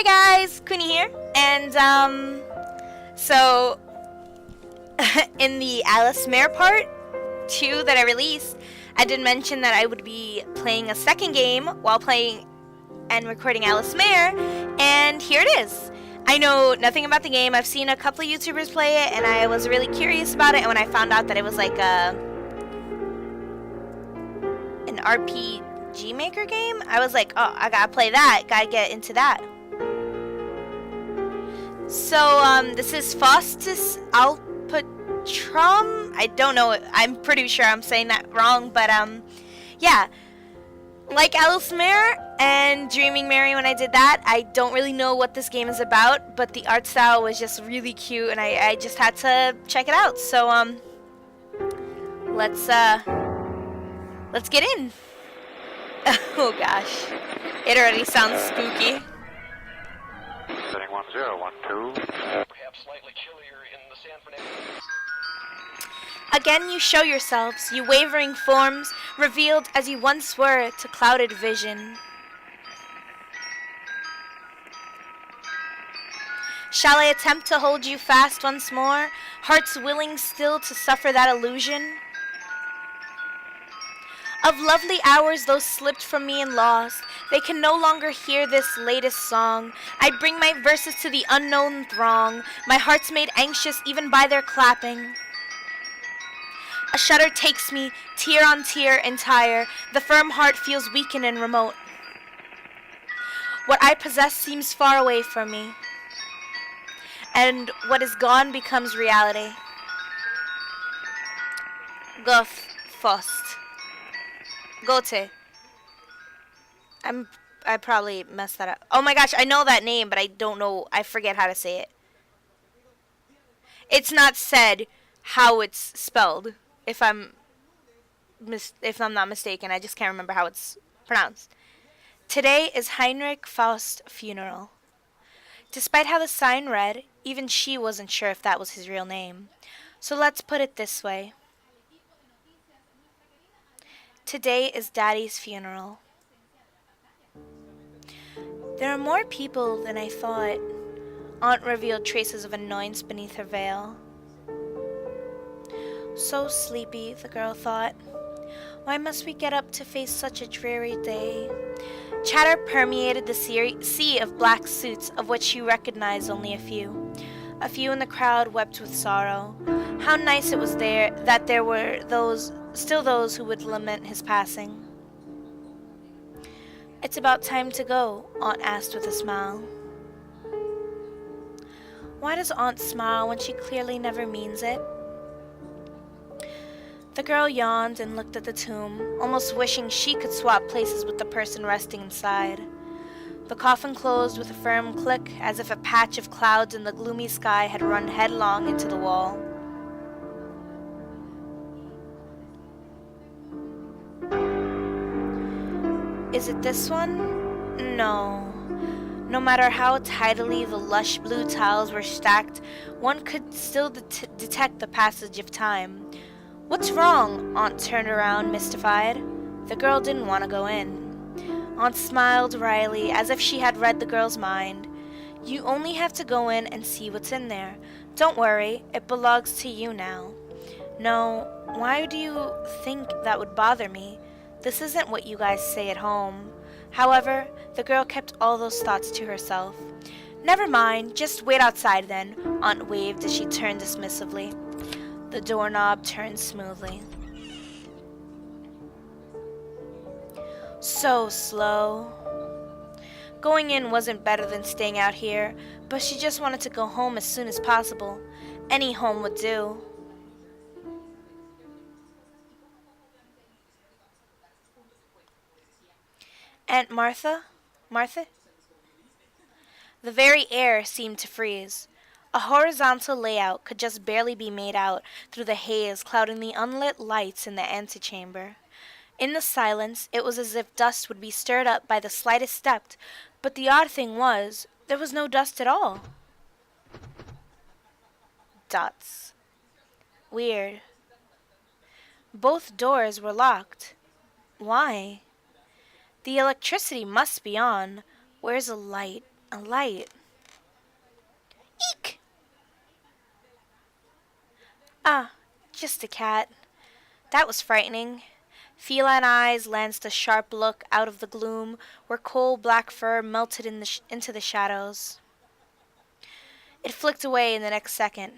guys, Queenie here, and so in the Alice Mare part 2 that I released, I did mention that I would be playing a second game while playing and recording Alice Mare, and here it is. I know nothing about the game. I've seen a couple of YouTubers play it, and I was really curious about it, and when I found out that it was like an RPG Maker game, I was like, oh, I gotta play that, gotta get into that. So, this is Fausts Alptraum. I don't know, I'm pretty sure I'm saying that wrong, but, yeah. Like Alice Mare and Dreaming Mary when I did that, I don't really know what this game is about, but the art style was just really cute, and I just had to check it out. So, let's get in. Oh gosh, it already sounds spooky. Setting 1012. Perhaps slightly chillier in the San Fernando. Again you show yourselves, you wavering forms, revealed as you once were to clouded vision. Shall I attempt to hold you fast once more, hearts willing still to suffer that illusion? Of lovely hours those slipped from me and lost, they can no longer hear this latest song. I bring my verses to the unknown throng, my heart's made anxious even by their clapping. A shudder takes me, tear on tear, entire, the firm heart feels weakened and remote. What I possess seems far away from me, and what is gone becomes reality. Goth. Gote. I probably messed that up. Oh my gosh, I know that name, but I don't know. I forget how to say it. It's not said how it's spelled. If I'm not mistaken, I just can't remember how it's pronounced. Today is Heinrich Faust's funeral. Despite how the sign read, even she wasn't sure if that was his real name. So let's put it this way. Today is Daddy's funeral. There are more people than I thought. Aunt revealed traces of annoyance beneath her veil. So sleepy, the girl thought. Why must we get up to face such a dreary day? Chatter permeated the sea of black suits, of which she recognized only a few. A few in the crowd wept with sorrow. How nice it was that there were still those who would lament his passing. It's about time to go, Aunt asked with a smile. Why does Aunt smile when she clearly never means it? The girl yawned and looked at the tomb, almost wishing she could swap places with the person resting inside. The coffin closed with a firm click, as if a patch of clouds in the gloomy sky had run headlong into the wall. Is it this one? No. No matter how tidily the lush blue tiles were stacked, one could still detect the passage of time. What's wrong? Aunt turned around, mystified. The girl didn't want to go in. Aunt smiled wryly, as if she had read the girl's mind. You only have to go in and see what's in there. Don't worry, it belongs to you now. No, why do you think that would bother me? This isn't what you guys say at home. However, the girl kept all those thoughts to herself. Never mind, just wait outside then, Aunt waved as she turned dismissively. The doorknob turned smoothly. So slow. Going in wasn't better than staying out here, but she just wanted to go home as soon as possible. Any home would do. Aunt Martha? Martha? The very air seemed to freeze. A horizontal layout could just barely be made out through the haze clouding the unlit lights in the antechamber. In the silence, it was as if dust would be stirred up by the slightest step, but the odd thing was, there was no dust at all. Dots. Weird. Both doors were locked. Why? The electricity must be on. Where's a light? A light. Eek! Ah, just a cat. That was frightening. Feline eyes lanced a sharp look out of the gloom where coal-black fur melted into the shadows. It flicked away in the next second.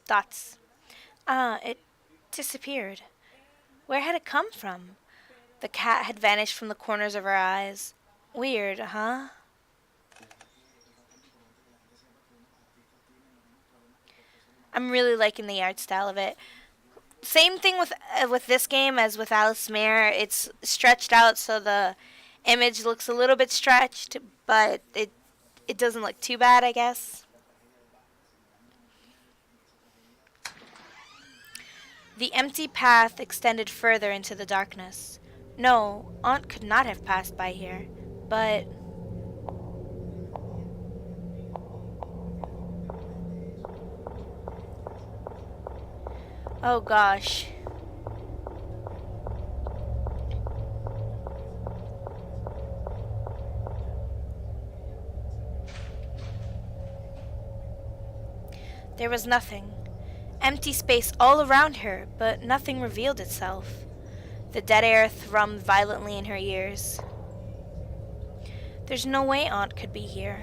Dots. Ah, it disappeared. Where had it come from? The cat had vanished from the corners of her eyes. Weird, huh? I'm really liking the art style of it. Same thing with this game as with Alice Mare. It's stretched out so the image looks a little bit stretched, but it doesn't look too bad, I guess. The empty path extended further into the darkness. No, Aunt could not have passed by here, but... Oh gosh. There was nothing. Empty space all around her, but nothing revealed itself. The dead air thrummed violently in her ears. There's no way Aunt could be here.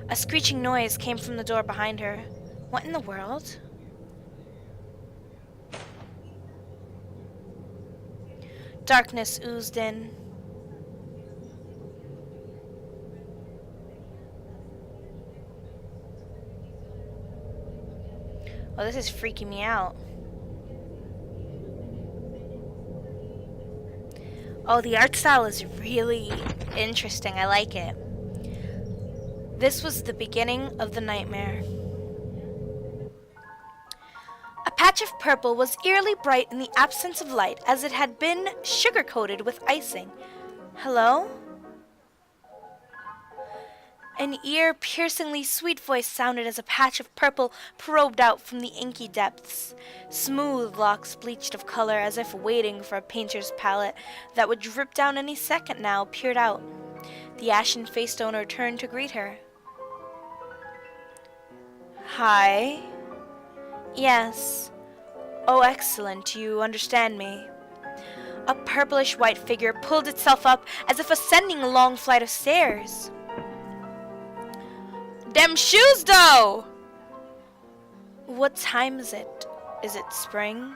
A screeching noise came from the door behind her. What in the world? Darkness oozed in. Oh, this is freaking me out. Oh, the art style is really interesting. I like it. This was the beginning of the nightmare. A patch of purple was eerily bright in the absence of light, as it had been sugar-coated with icing. Hello? An ear-piercingly sweet voice sounded as a patch of purple probed out from the inky depths. Smooth locks bleached of color as if waiting for a painter's palette that would drip down any second now peered out. The ashen-faced owner turned to greet her. Hi. Yes. Oh, excellent. You understand me. A purplish-white figure pulled itself up as if ascending a long flight of stairs. Dem shoes, though! What time is it? Is it spring?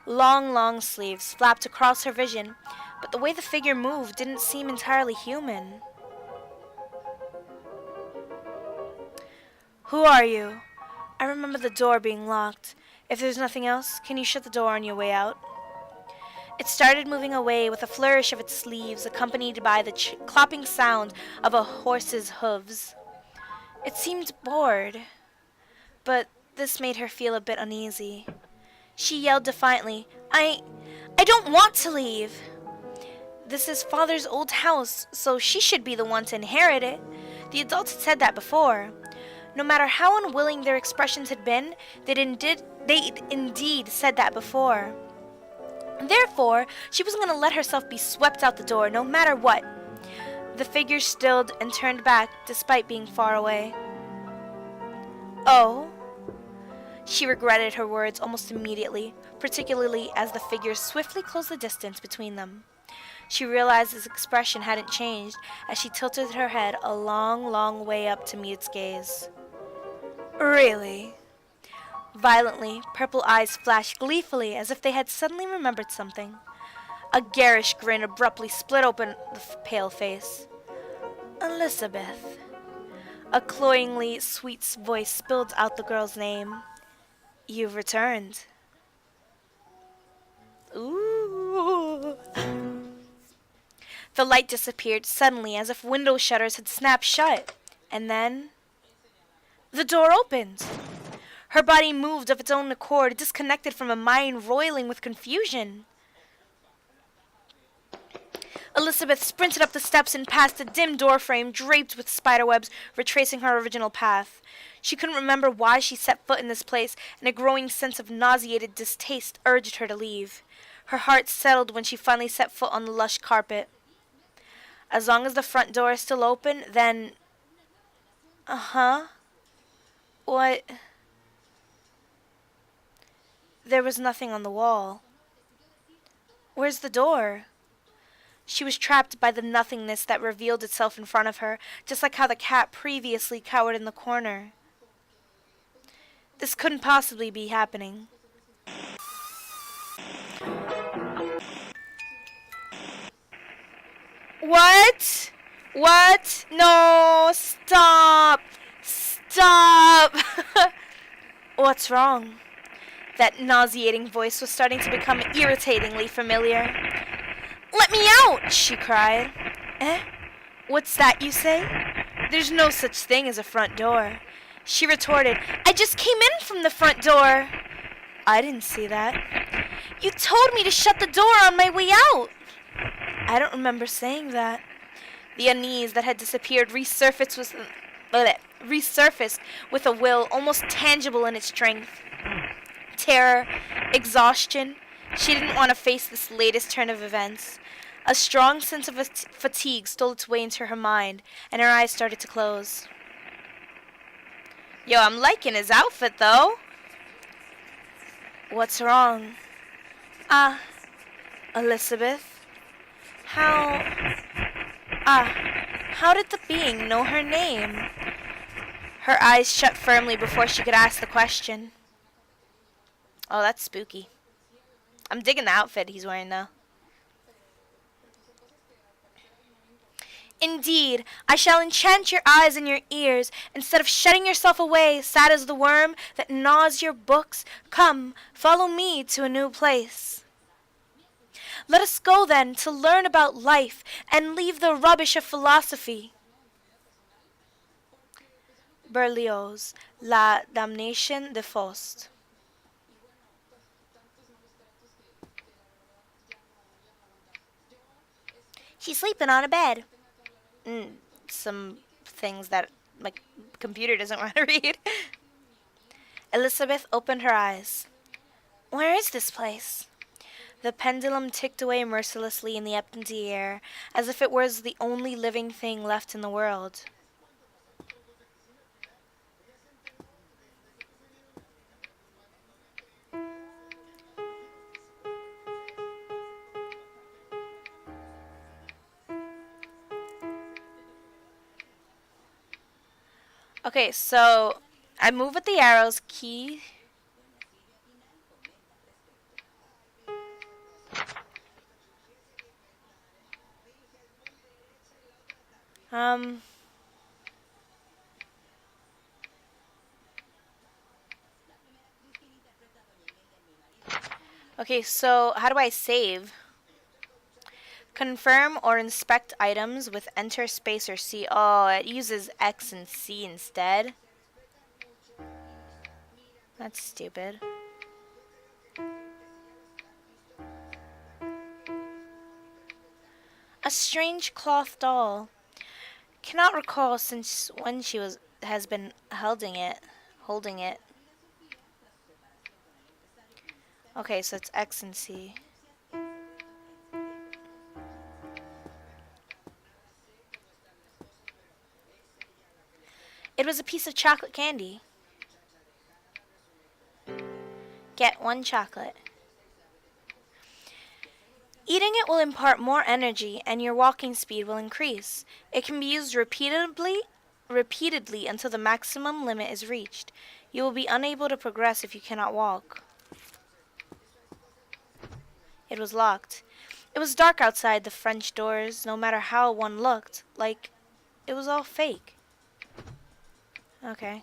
Long sleeves flapped across her vision, but the way the figure moved didn't seem entirely human. Who are you? I remember the door being locked. If there's nothing else, can you shut the door on your way out? It started moving away with a flourish of its sleeves, accompanied by the clopping sound of a horse's hooves. It seemed bored, but this made her feel a bit uneasy. She yelled defiantly, I don't want to leave. This is Father's old house, so she should be the one to inherit it. The adults had said that before. No matter how unwilling their expressions had been, they'd indeed said that before. Therefore, she wasn't going to let herself be swept out the door, no matter what. The figure stilled and turned back, despite being far away. Oh? She regretted her words almost immediately, particularly as the figure swiftly closed the distance between them. She realized his expression hadn't changed as she tilted her head a long way up to meet its gaze. Really? Violently, purple eyes flashed gleefully as if they had suddenly remembered something. A garish grin abruptly split open the pale face. Elizabeth. A cloyingly sweet voice spilled out the girl's name. You've returned. Ooh. The light disappeared suddenly as if window shutters had snapped shut. And then... the door opened. Her body moved of its own accord, disconnected from a mind roiling with confusion. Elizabeth sprinted up the steps and past a dim doorframe draped with spiderwebs, retracing her original path. She couldn't remember why she set foot in this place, and a growing sense of nauseated distaste urged her to leave. Her heart settled when she finally set foot on the lush carpet. As long as the front door is still open, then... Uh-huh. What? There was nothing on the wall. Where's the door? She was trapped by the nothingness that revealed itself in front of her, just like how the cat previously cowered in the corner. This couldn't possibly be happening. What? What? No, stop! Stop! What's wrong? That nauseating voice was starting to become irritatingly familiar. Let me out! She cried. Eh? What's that you say? There's no such thing as a front door. She retorted, I just came in from the front door. I didn't see that. You told me to shut the door on my way out. I don't remember saying that. The unease that had disappeared resurfaced with a will almost tangible in its strength. Terror, exhaustion. She didn't want to face this latest turn of events. A strong sense of fatigue stole its way into her mind, and her eyes started to close. Yo, I'm liking his outfit, though. What's wrong? Elizabeth. How did the being know her name? Her eyes shut firmly before she could ask the question. Oh, that's spooky. I'm digging the outfit he's wearing, though. Indeed, I shall enchant your eyes and your ears. Instead of shutting yourself away, sad as the worm that gnaws your books, come, follow me to a new place. Let us go, then, to learn about life and leave the rubbish of philosophy. Berlioz, La Damnation de Faust. She's sleeping on a bed. Some things that my computer doesn't want to read. Elizabeth opened her eyes. Where is this place? The pendulum ticked away mercilessly in the empty air, as if it was the only living thing left in the world. Okay, so I move with the arrows key. Okay, so how do I save? Confirm or inspect items with enter space or C. Oh, it uses X and C instead. That's stupid. A strange cloth doll. Cannot recall since when she has been holding it. Okay, so it's X and C. It was a piece of chocolate candy. Get 1 chocolate. Eating it will impart more energy and your walking speed will increase. It can be used repeatedly until the maximum limit is reached. You will be unable to progress if you cannot walk. It was locked. It was dark outside the French doors, no matter how one looked. Like, it was all fake. Okay.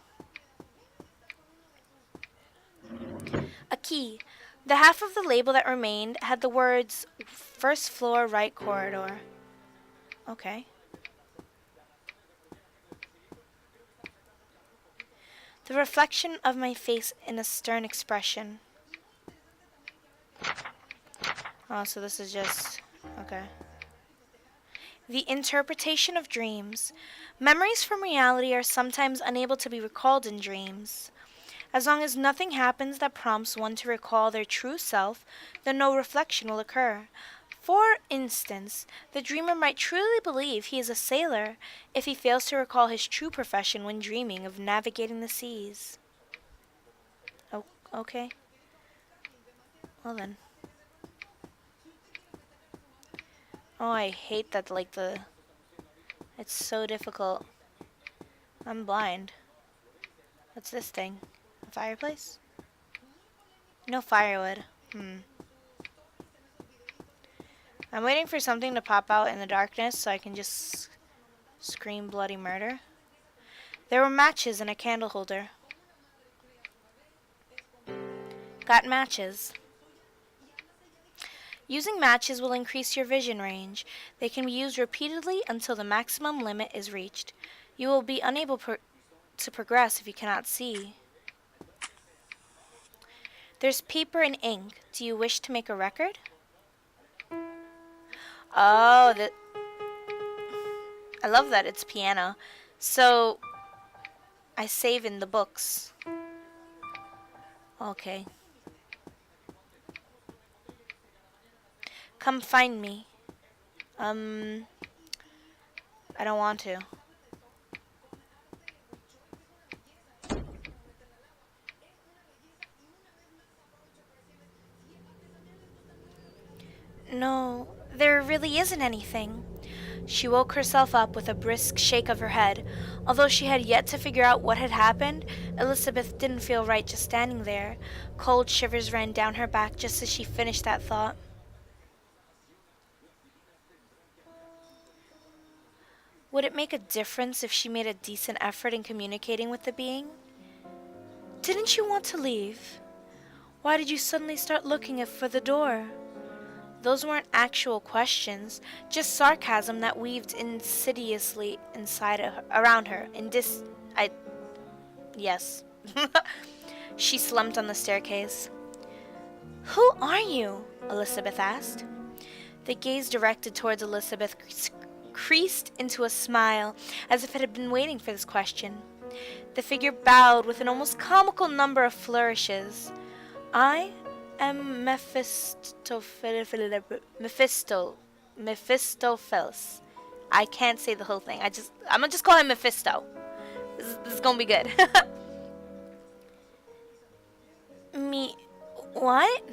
A key. The half of the label that remained had the words, first floor, right corridor. Okay. The reflection of my face in a stern expression. Oh, so this is just... okay. The interpretation of dreams. Memories from reality are sometimes unable to be recalled in dreams. As long as nothing happens that prompts one to recall their true self, then no reflection will occur. For instance, the dreamer might truly believe he is a sailor if he fails to recall his true profession when dreaming of navigating the seas. Oh, okay. Well then. Oh, I hate that, it's so difficult. I'm blind. What's this thing? A fireplace? No firewood. I'm waiting for something to pop out in the darkness so I can just scream bloody murder. There were matches in a candle holder. Got matches. Using matches will increase your vision range. They can be used repeatedly until the maximum limit is reached. You will be unable to progress if you cannot see. There's paper and ink. Do you wish to make a record? Oh, I love that it's piano. So, I save in the books. Okay. Come find me. I don't want to. No, there really isn't anything. She woke herself up with a brisk shake of her head. Although she had yet to figure out what had happened, Elizabeth didn't feel right just standing there. Cold shivers ran down her back just as she finished that thought. Would it make a difference if she made a decent effort in communicating with the being? Didn't you want to leave? Why did you suddenly start looking for the door? Those weren't actual questions, just sarcasm that weaved insidiously around her. Yes. She slumped on the staircase. Who are you? Elizabeth asked. The gaze directed towards Elizabeth creased into a smile, as if it had been waiting for this question. The figure bowed with an almost comical number of flourishes. I am Mephistopheles. I can't say the whole thing. I'm gonna just call him Mephisto. This is gonna be good. Me, what?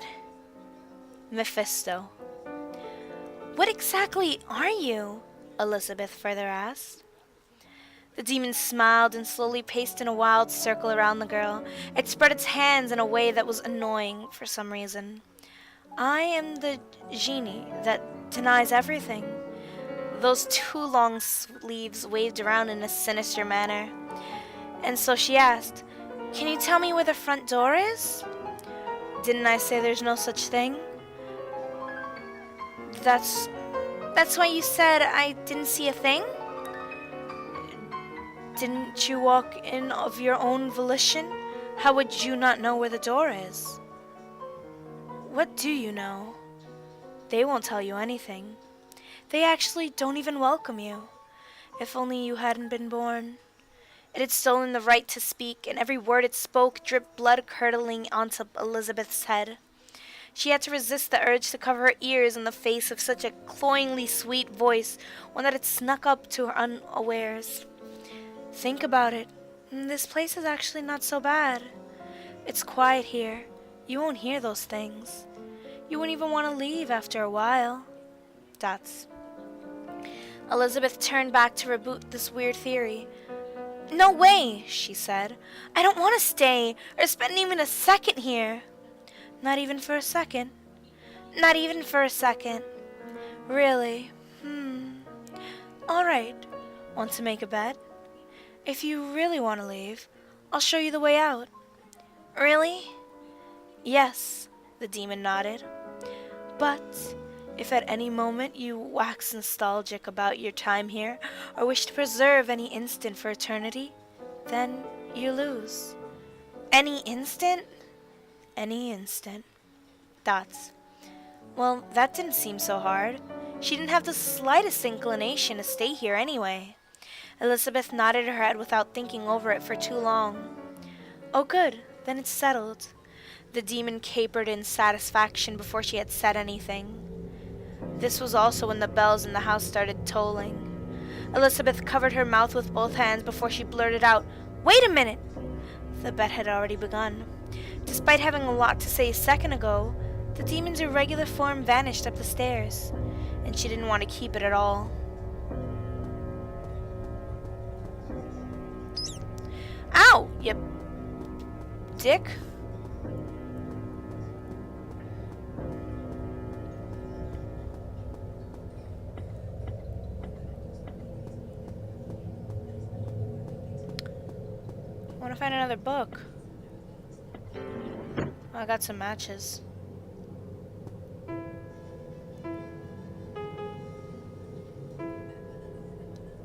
Mephisto. What exactly are you? Elizabeth further asked. The demon smiled and slowly paced in a wild circle around the girl. It spread its hands in a way that was annoying for some reason. I am the genie that denies everything. Those two long sleeves waved around in a sinister manner. And so she asked, Can you tell me where the front door is? Didn't I say there's no such thing? That's why you said I didn't see a thing? Didn't you walk in of your own volition? How would you not know where the door is? What do you know? They won't tell you anything. They actually don't even welcome you. If only you hadn't been born. It had stolen the right to speak, and every word it spoke dripped blood curdling onto Elizabeth's head. She had to resist the urge to cover her ears in the face of such a cloyingly sweet voice, one that had snuck up to her unawares. Think about it. This place is actually not so bad. It's quiet here. You won't hear those things. You wouldn't even want to leave after a while. Dots. Elizabeth turned back to reboot this weird theory. No way, she said. I don't want to stay or spend even a second here. Not even for a second. Not even for a second. Really? All right. Want to make a bet? If you really want to leave, I'll show you the way out. Really? Yes, the demon nodded. But if at any moment you wax nostalgic about your time here, or wish to preserve any instant for eternity, then you lose. Any instant? Any instant. Dots. Well, that didn't seem so hard. She didn't have the slightest inclination to stay here anyway. Elizabeth nodded her head without thinking over it for too long. Oh good, Then it settled. The demon capered in satisfaction before she had said anything. This was also when the bells in the house started tolling. Elizabeth covered her mouth with both hands before she blurted out, "Wait a minute!" The bet had already begun. Despite having a lot to say a second ago, the demon's irregular form vanished up the stairs, and she didn't want to keep it at all. Ow, you dick. I want to find another book. Oh, I got some matches.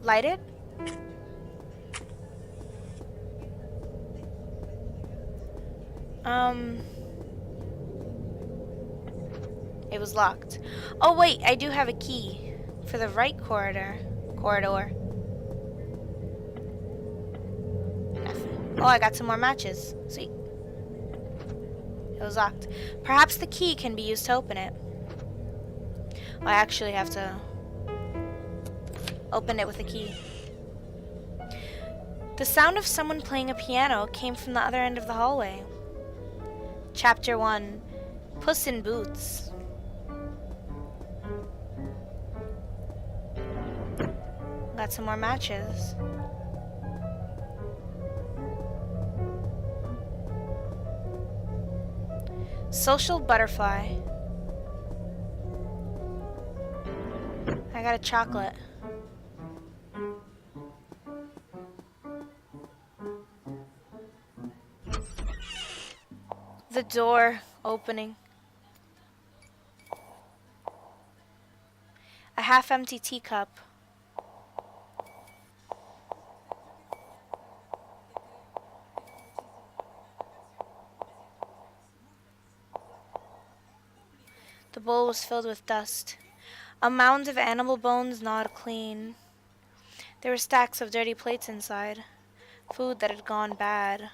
Light it? It was locked. Oh wait, I do have a key for the right corridor. Nothing. Oh, I got some more matches. Sweet. It was locked. Perhaps the key can be used to open it. I actually have to open it with a key. The sound of someone playing a piano came from the other end of the hallway. Chapter 1. Puss in Boots. Got some more matches. Social butterfly. I got a chocolate. The door opening. A half-empty teacup. The bowl was filled with dust. A mound of animal bones gnawed clean. There were stacks of dirty plates inside. Food that had gone bad.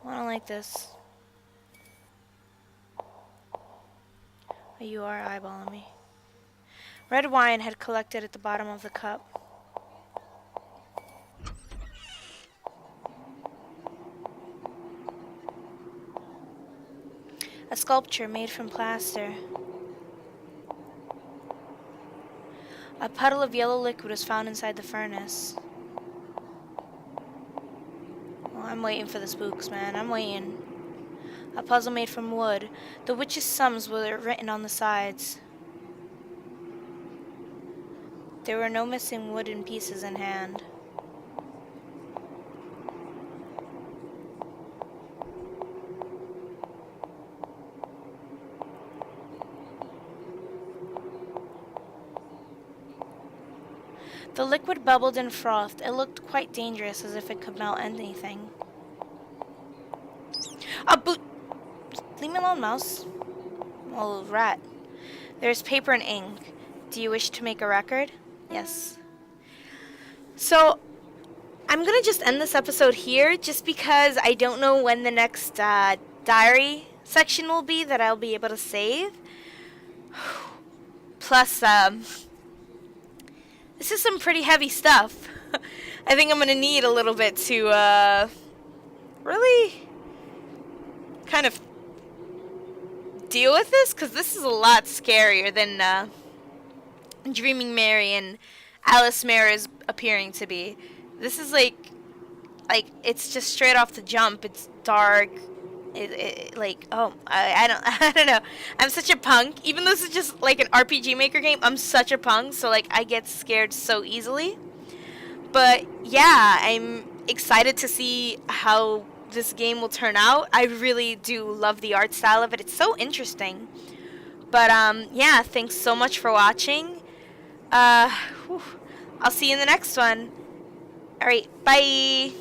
I don't like this. Oh, you are eyeballing me. Red wine had collected at the bottom of the cup. A sculpture made from plaster. A puddle of yellow liquid was found inside the furnace. Oh, I'm waiting for the spooks, man. I'm waiting. A puzzle made from wood. The witch's sums were written on the sides. There were no missing wooden pieces in hand. The liquid bubbled and frothed. It looked quite dangerous, as if it could melt anything. A boot! Leave me alone, mouse. Oh, rat. There's paper and ink. Do you wish to make a record? Yes. So, I'm gonna just end this episode here, just because I don't know when the next diary section will be that I'll be able to save. Plus, this is some pretty heavy stuff. I think I'm gonna need a little bit to, really kind of deal with this, because this is a lot scarier than, Dreaming Mary and Alice Mare is appearing to be. This is like, it's just straight off the jump. It's dark. I don't know. I'm such a punk. Even though this is just like an RPG Maker game, I'm such a punk. So like, I get scared so easily. But yeah, I'm excited to see how this game will turn out. I really do love the art style of it. It's so interesting. But yeah, thanks so much for watching. I'll see you in the next one. All right, bye.